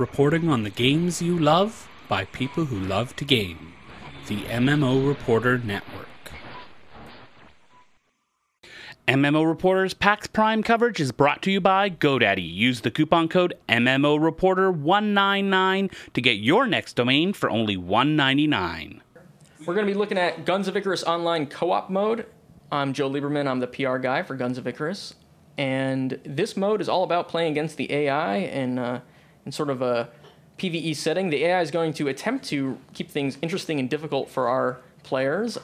reporting on the games you love by people who love to game. The MMO Reporter Network. MMO Reporter's PAX Prime coverage is brought to you by GoDaddy. Use the coupon code MMOReporter199 to get your next domain for only $1.99. We're going to be looking at Guns of Icarus Online Co-op mode. I'm Joe Lieberman. I'm the PR guy for Guns of Icarus. And this mode is all about playing against the AI in sort of a PvE setting. The AI is going to attempt to keep things interesting and difficult for our players,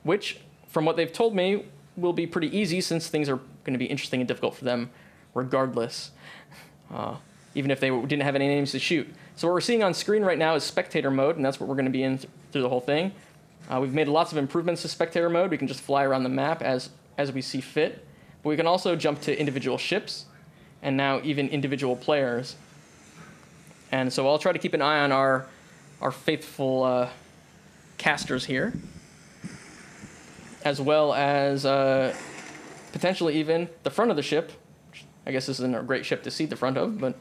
which, from what they've told me, will be pretty easy since things are going to be interesting and difficult for them regardless, even if they didn't have any names to shoot. So what we're seeing on screen right now is spectator mode, and that's what we're going to be in through the whole thing. We've made lots of improvements to spectator mode. We can just fly around the map as we see fit, but we can also jump to individual ships and now even individual players. And so I'll try to keep an eye on our faithful casters here, as well as potentially even the front of the ship. I guess this isn't a great ship to see the front of, but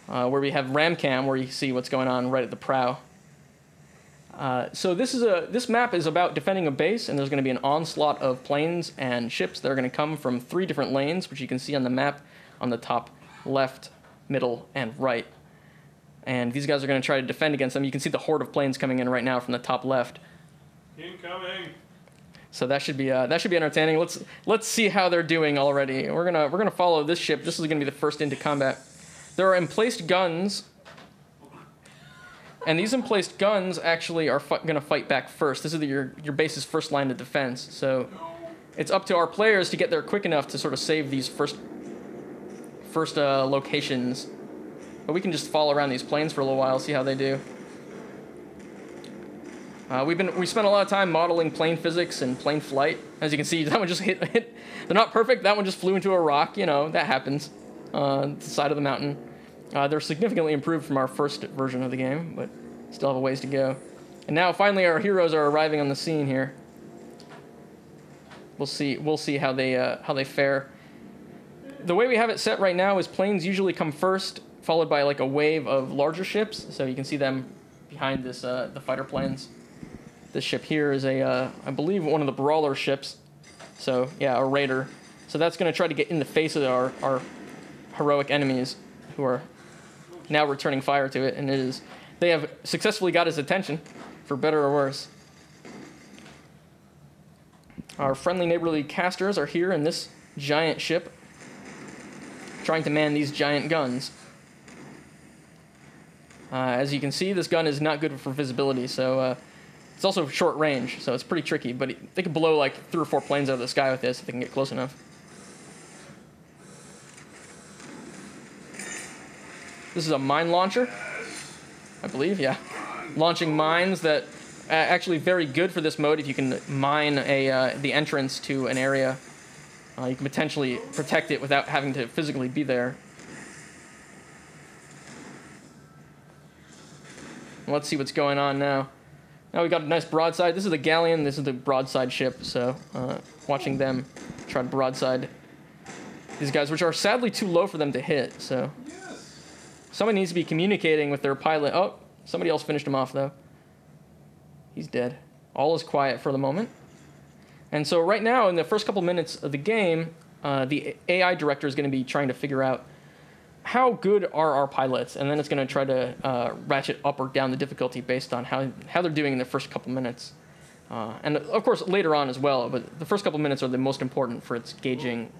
where we have ram cam, where you see what's going on right at the prow. So this map is about defending a base, and there's going to be an onslaught of planes and ships that are going to come from 3 different lanes, which you can see on the map on the top left, middle, and right. And these guys are going to try to defend against them. You can see the horde of planes coming in right now from the top left. Incoming. So that should be entertaining. Let's see how they're doing already. We're gonna follow this ship. This is gonna be the first into combat. There are emplaced guns, and these emplaced guns actually are gonna fight back first. This is your base's first line of defense. So it's up to our players to get there quick enough to sort of save these first locations. But we can just follow around these planes for a little while, see how they do. We spent a lot of time modeling plane physics and plane flight. As you can see, that one just hit. They're not perfect. That one just flew into a rock. You know, that happens on the side of the mountain. They're significantly improved from our first version of the game, but still have a ways to go. And now, finally, our heroes are arriving on the scene here. We'll see how they fare. The way we have it set right now is planes usually come first, followed by like a wave of larger ships. So you can see them behind this the fighter planes. This ship here is I believe, one of the brawler ships. So, yeah, a raider. So that's going to try to get in the face of our heroic enemies who are now returning fire to it. And they have successfully got his attention, for better or worse. Our friendly neighborly casters are here in this giant ship, trying to man these giant guns. As you can see, this gun is not good for visibility, so it's also short range, so it's pretty tricky, but they can blow like 3 or 4 planes out of the sky with this if they can get close enough. This is a mine launcher, I believe, yeah. Launching mines that actually very good for this mode. If you can mine the entrance to an area, you can potentially protect it without having to physically be there. Let's see what's going on now. Now we've got a nice broadside. This is the galleon. This is the broadside ship. So watching them try to broadside these guys, which are sadly too low for them to hit. So somebody needs to be communicating with their pilot. Oh, somebody else finished him off, though. He's dead. All is quiet for the moment. And so right now, in the first couple minutes of the game, the AI director is going to be trying to figure out how good are our pilots, and then it's going to try to ratchet up or down the difficulty based on how they're doing in the first couple minutes. And of course, later on as well, but the first couple minutes are the most important for its gauging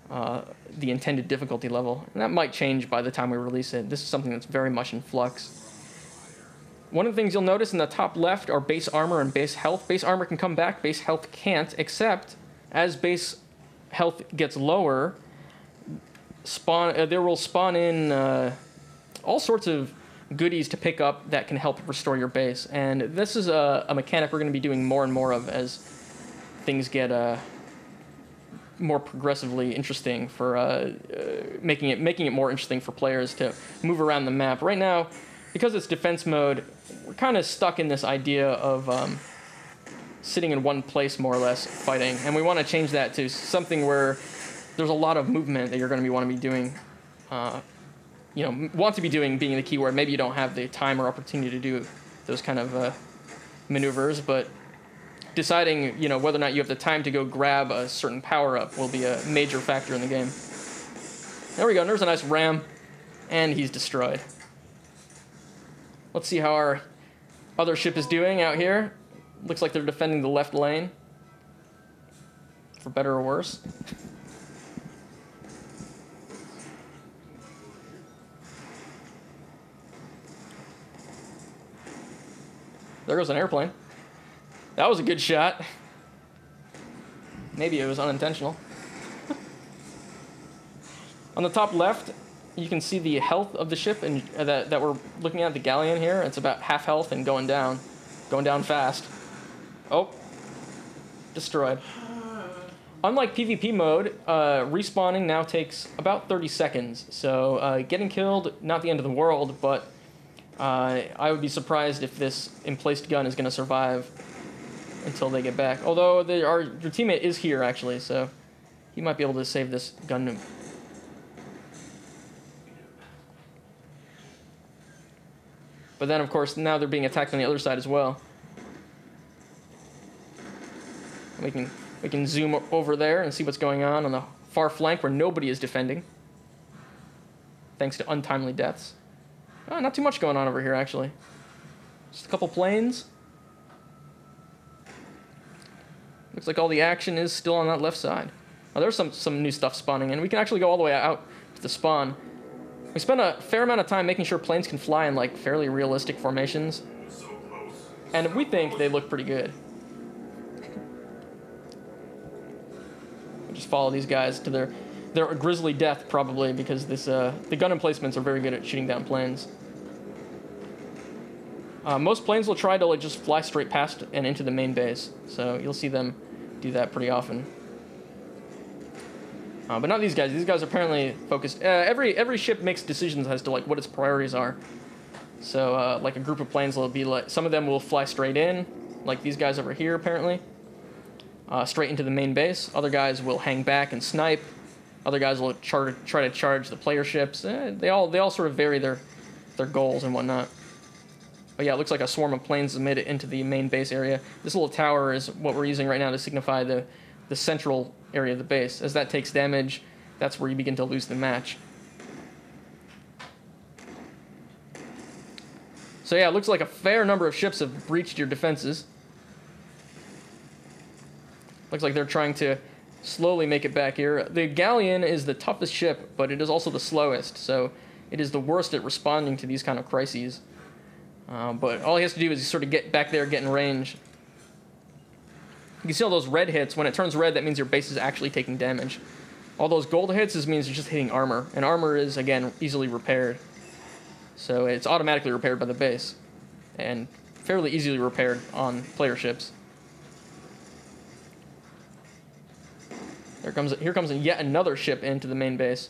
the intended difficulty level. And that might change by the time we release it. This is something that's very much in flux. One of the things you'll notice in the top left are base armor and base health. Base armor can come back, base health can't, except as base health gets lower, there will spawn in all sorts of goodies to pick up that can help restore your base. And this is a mechanic we're going to be doing more and more of as things get more progressively interesting for making it more interesting for players to move around the map. Right now, because it's defense mode, we're kind of stuck in this idea of sitting in one place more or less fighting, and we want to change that to something where there's a lot of movement that you're going to want to be doing want to be doing being the keyword. Maybe you don't have the time or opportunity to do those kind of maneuvers, but deciding, whether or not you have the time to go grab a certain power-up will be a major factor in the game. There we go. There's a nice ram, and he's destroyed. Let's see how our other ship is doing out here. Looks like they're defending the left lane, for better or worse. There goes an airplane. That was a good shot. Maybe it was unintentional. On the top left, you can see the health of the ship and that we're looking at, the galleon here. It's about half health and going down fast. Oh, destroyed. Unlike PvP mode, respawning now takes about 30 seconds. So getting killed, not the end of the world, but I would be surprised if this emplaced gun is going to survive until they get back. Although your teammate is here, actually, so he might be able to save this gun. But then, of course, now they're being attacked on the other side as well. We can zoom over there and see what's going on the far flank where nobody is defending, thanks to untimely deaths. Oh, not too much going on over here, actually. Just a couple planes. Looks like all the action is still on that left side. Oh, there's some new stuff spawning in. We can actually go all the way out to the spawn. We spent a fair amount of time making sure planes can fly in like fairly realistic formations. So close. And we think they look pretty good. We'll just follow these guys to their grisly death, probably, because the gun emplacements are very good at shooting down planes. Most planes will try to just fly straight past and into the main base, so you'll see them do that pretty often. But not these guys. These guys are apparently focused. Every ship makes decisions as to what its priorities are. So like a group of planes will be some of them will fly straight in, like these guys over here apparently, straight into the main base. Other guys will hang back and snipe. Other guys will try to charge the player ships. They all sort of vary their goals and whatnot. But yeah, it looks like a swarm of planes has made it into the main base area. This little tower is what we're using right now to signify the central area of the base. As that takes damage, that's where you begin to lose the match. So yeah, it looks like a fair number of ships have breached your defenses. Looks like they're trying to slowly make it back here. The galleon is the toughest ship, but it is also the slowest, so it is the worst at responding to these kind of crises. But all he has to do is sort of get back there, get in range. You can see all those red hits. When it turns red, that means your base is actually taking damage. All those gold hits means you're just hitting armor. And armor is, again, easily repaired. So it's automatically repaired by the base. And fairly easily repaired on player ships. Here comes yet another ship into the main base.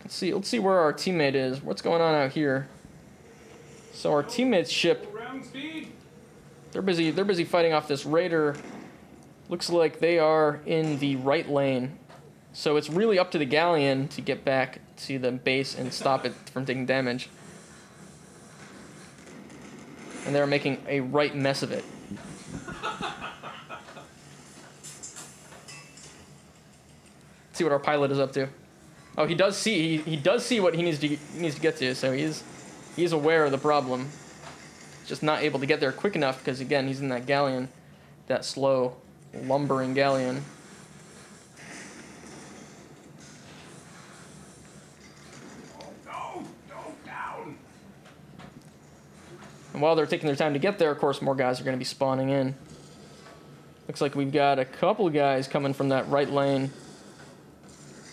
Let's see where our teammate is. What's going on out here? So our teammate's ship, they're busy fighting off this raider. Looks like they are in the right lane. So it's really up to the galleon to get back to the base and stop it from taking damage. And they're making a right mess of it. Let's see what our pilot is up to. Oh, he does see what he needs to get to, so he's aware of the problem. Just not able to get there quick enough because, again, he's in that galleon, that slow, lumbering galleon. Oh, no, down. And while they're taking their time to get there, of course, more guys are going to be spawning in. Looks like we've got a couple guys coming from that right lane.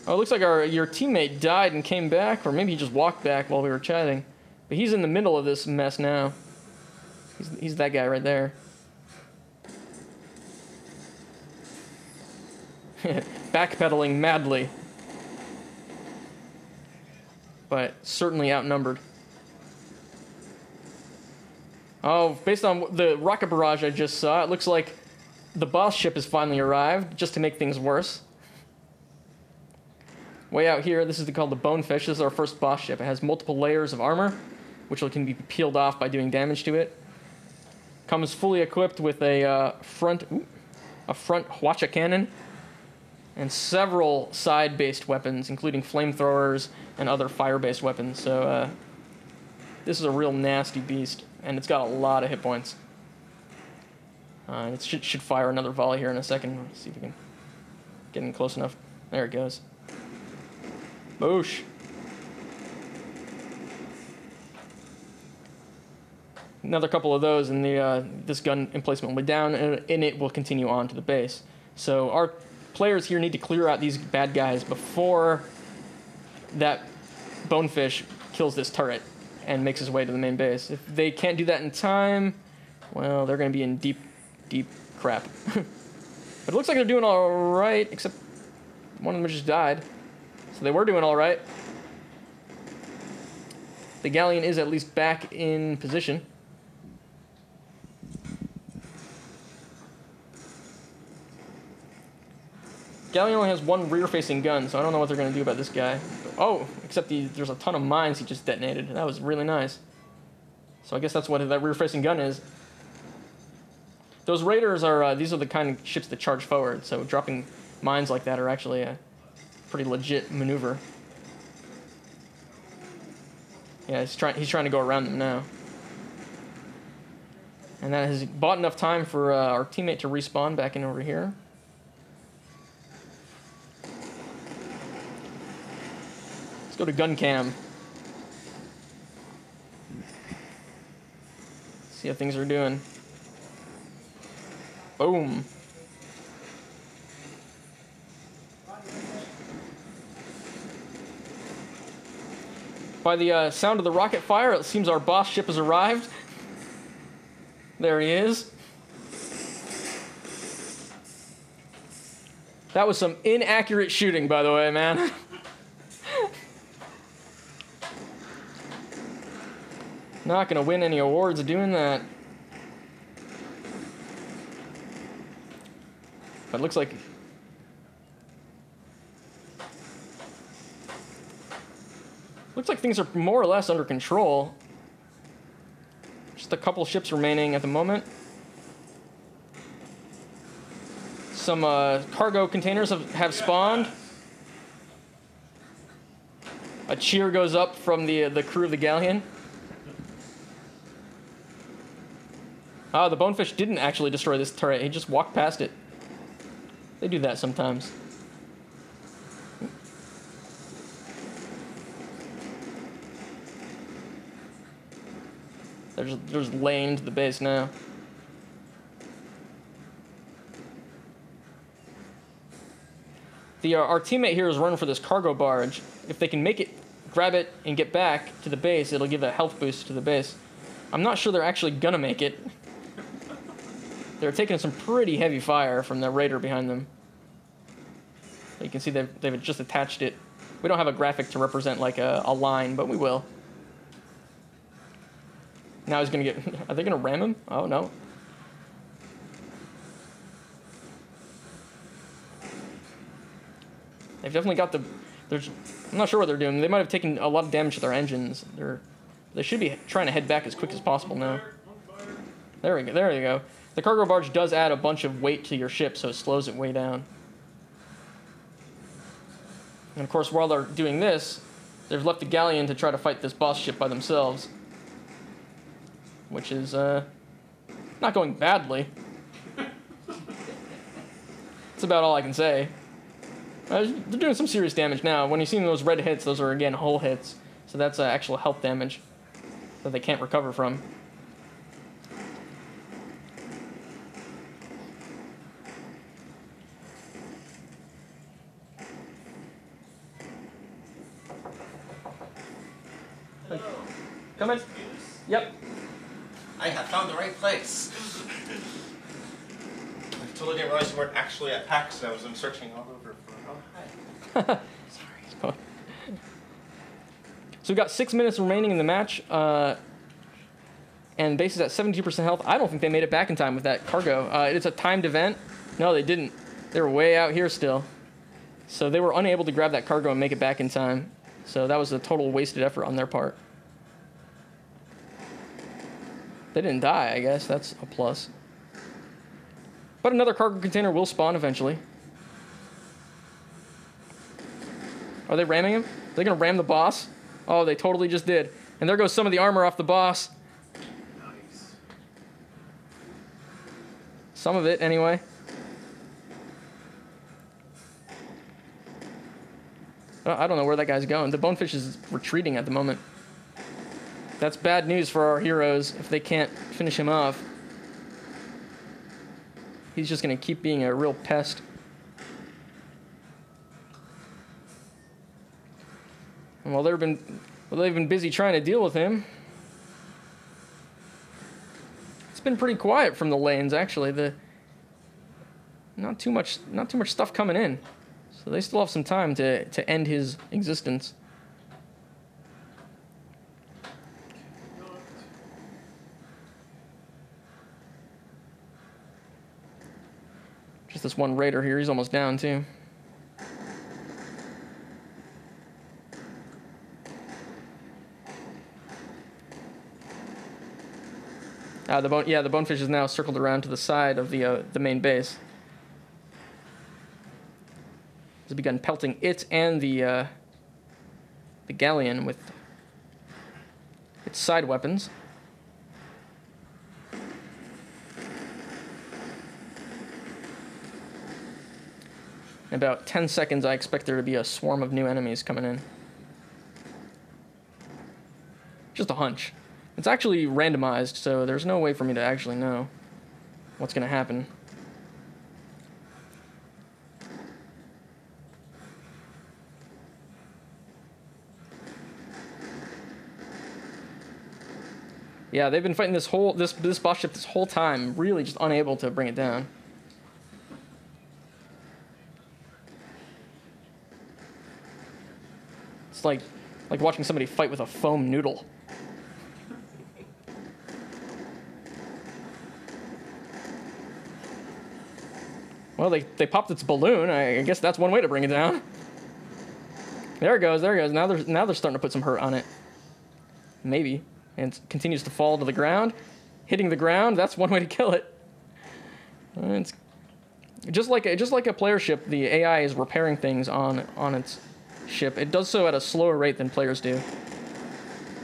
Oh, it looks like your teammate died and came back, or maybe he just walked back while we were chatting. But he's in the middle of this mess now. He's that guy right there. Backpedaling madly. But certainly outnumbered. Oh, based on the rocket barrage I just saw, it looks like the boss ship has finally arrived, just to make things worse. Way out here, this is called the Bonefish. This is our first boss ship. It has multiple layers of armor, which can be peeled off by doing damage to it. Comes fully equipped with a front Hwacha cannon and several side-based weapons, including flamethrowers and other fire-based weapons. So this is a real nasty beast, and it's got a lot of hit points. It should fire another volley here in a second. Let's see if we can get in close enough. There it goes. Boosh. Another couple of those, and this gun emplacement will be down, and it will continue on to the base. So our players here need to clear out these bad guys before that Bonefish kills this turret and makes his way to the main base. If they can't do that in time, well, they're going to be in deep, deep crap. But it looks like they're doing all right, except one of them just died. So they were doing all right. The galleon is at least back in position. Galleon only has one rear-facing gun, so I don't know what they're going to do about this guy. Oh, except there's a ton of mines he just detonated. That was really nice. So I guess that's what that rear-facing gun is. Those raiders are, these are the kind of ships that charge forward, so dropping mines like that are actually a pretty legit maneuver. Yeah, he's trying to go around them now. And that has bought enough time for our teammate to respawn back in over here. Let's go to gun cam. See how things are doing. Boom. By the sound of the rocket fire, it seems our boss ship has arrived. There he is. That was some inaccurate shooting, by the way, man. Not gonna win any awards doing that. But it looks like things are more or less under control. Just a couple ships remaining at the moment. Some cargo containers have spawned. A cheer goes up from the crew of the galleon. Ah, the Bonefish didn't actually destroy this turret. He just walked past it. They do that sometimes. They're just laying to the base now. Our teammate here is running for this cargo barge. If they can make it, grab it, and get back to the base, it'll give a health boost to the base. I'm not sure they're actually gonna make it. They're taking some pretty heavy fire from the raider behind them. You can see they've just attached it. We don't have a graphic to represent like a line, but we will. Now he's gonna get... Are they gonna ram him? Oh, no. They've definitely got the... I'm not sure what they're doing. They might have taken a lot of damage to their engines. They should be trying to head back as quick as possible now. There we go. There you go. The cargo barge does add a bunch of weight to your ship, so it slows it way down. And of course, while they're doing this, they've left the galleon to try to fight this boss ship by themselves. Which is, not going badly. That's about all I can say. They're doing some serious damage now. When you see those red hits, those are, again, hull hits. So that's actual health damage that they can't recover from. Come in. Yep. I have found the right place. I totally didn't realize you weren't actually at PAX. I was searching all over for... Oh, hi. Sorry. So we've got 6 minutes remaining in the match. And base is at 72% health. I don't think they made it back in time with that cargo. It's a timed event. No, they didn't. They were way out here still. So they were unable to grab that cargo and make it back in time. So that was a total wasted effort on their part. They didn't die, I guess. That's a plus. But another cargo container will spawn eventually. Are they ramming him? Are they going to ram the boss? Oh, they totally just did. And there goes some of the armor off the boss. Nice. Some of it, anyway. I don't know where that guy's going. The bonefish is retreating at the moment. That's bad news for our heroes if they can't finish him off. He's just going to keep being a real pest. And while they've been busy trying to deal with him, it's been pretty quiet from the lanes, actually. Not too much stuff coming in. So they still have some time to end his existence. Just this one raider here, he's almost down too. The bonefish is now circled around to the side of the main base. Has begun pelting it and the galleon with its side weapons. In about 10 seconds, I expect there to be a swarm of new enemies coming in. Just a hunch. It's actually randomized, so there's no way for me to actually know what's going to happen. Yeah, they've been fighting this boss ship this whole time, really just unable to bring it down. It's like watching somebody fight with a foam noodle. Well, they popped its balloon. I guess that's one way to bring it down. There it goes. Now they're starting to put some hurt on it. Maybe. And it continues to fall to the ground. Hitting the ground, that's one way to kill it. It's just like a player ship, the AI is repairing things on its ship. It does so at a slower rate than players do.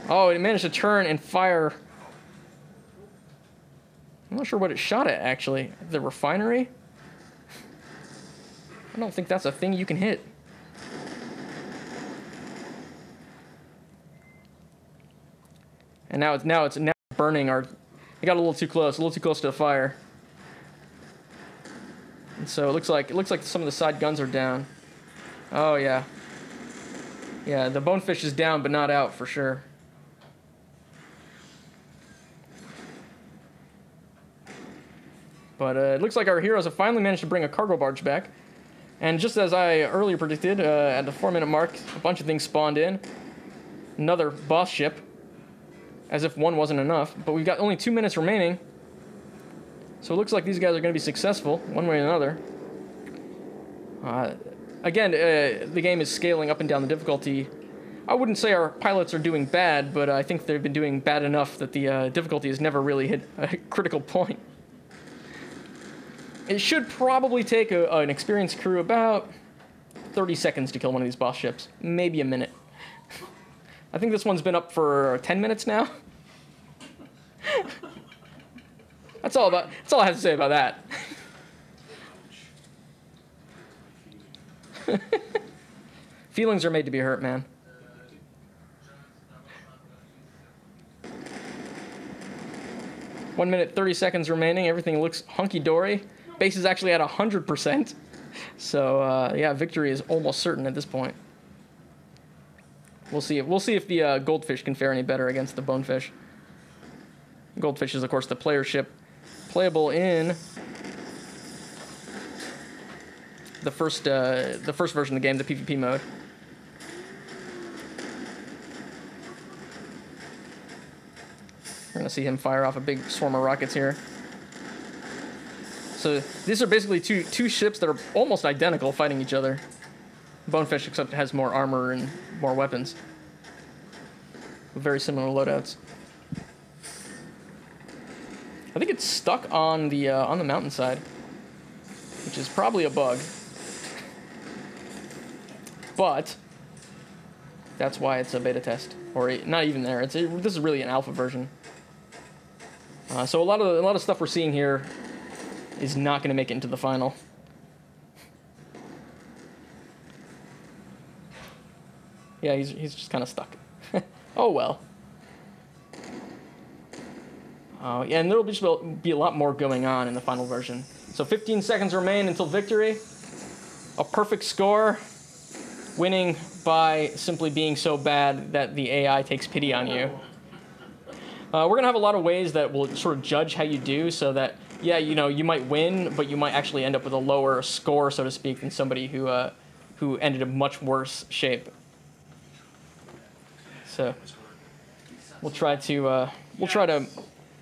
Oh, it managed to turn and fire. I'm not sure what it shot at, actually. The refinery? I don't think that's a thing you can hit. And now it's burning our. It got a little too close to the fire. And so it looks like some of the side guns are down. Oh yeah. Yeah, the bonefish is down but not out for sure. But it looks like our heroes have finally managed to bring a cargo barge back. And just as I earlier predicted, at the 4-minute mark, a bunch of things spawned in. Another boss ship. As if one wasn't enough. But we've got only 2 minutes remaining. So it looks like these guys are going to be successful, one way or another. Again, the game is scaling up and down the difficulty. I wouldn't say our pilots are doing bad, but I think they've been doing bad enough that the difficulty has never really hit a critical point. It should probably take an experienced crew about 30 seconds to kill one of these boss ships. Maybe a minute. I think this one's been up for 10 minutes now. That's all I have to say about that. Feelings are made to be hurt, man. One minute, 30 seconds remaining. Everything looks hunky-dory. Base is actually at 100%. So, yeah, victory is almost certain at this point. We'll see if the goldfish can fare any better against the bonefish. Goldfish is, of course, the player ship, playable in the first version of the game, the PvP mode. We're gonna see him fire off a big swarm of rockets here. So these are basically two ships that are almost identical fighting each other. Bonefish, except it has more armor and more weapons. Very similar loadouts. I think it's stuck on the mountainside, which is probably a bug. But that's why it's a beta test, or not even there. This is really an alpha version. So a lot of stuff we're seeing here is not going to make it into the final. Yeah, he's just kind of stuck. Oh well. Yeah, and there'll just be a lot more going on in the final version. So 15 seconds remain until victory. A perfect score. Winning by simply being so bad that the AI takes pity on you. We're going to have a lot of ways that will sort of judge how you do, so that, yeah, you know, you might win, but you might actually end up with a lower score, so to speak, than somebody who ended in much worse shape. So we'll try to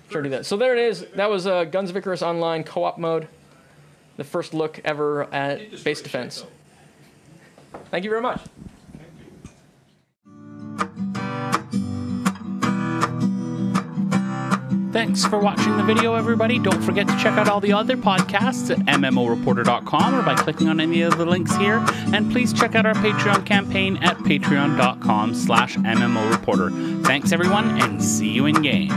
do that. So there it is. That was Guns of Icarus Online co-op mode. The first look ever at base defense. Thank you very much. Thanks for watching the video, everybody. Don't forget to check out all the other podcasts at MMOreporter.com or by clicking on any of the links here. And please check out our Patreon campaign at patreon.com/MMOreporter. Thanks, everyone, and see you in game.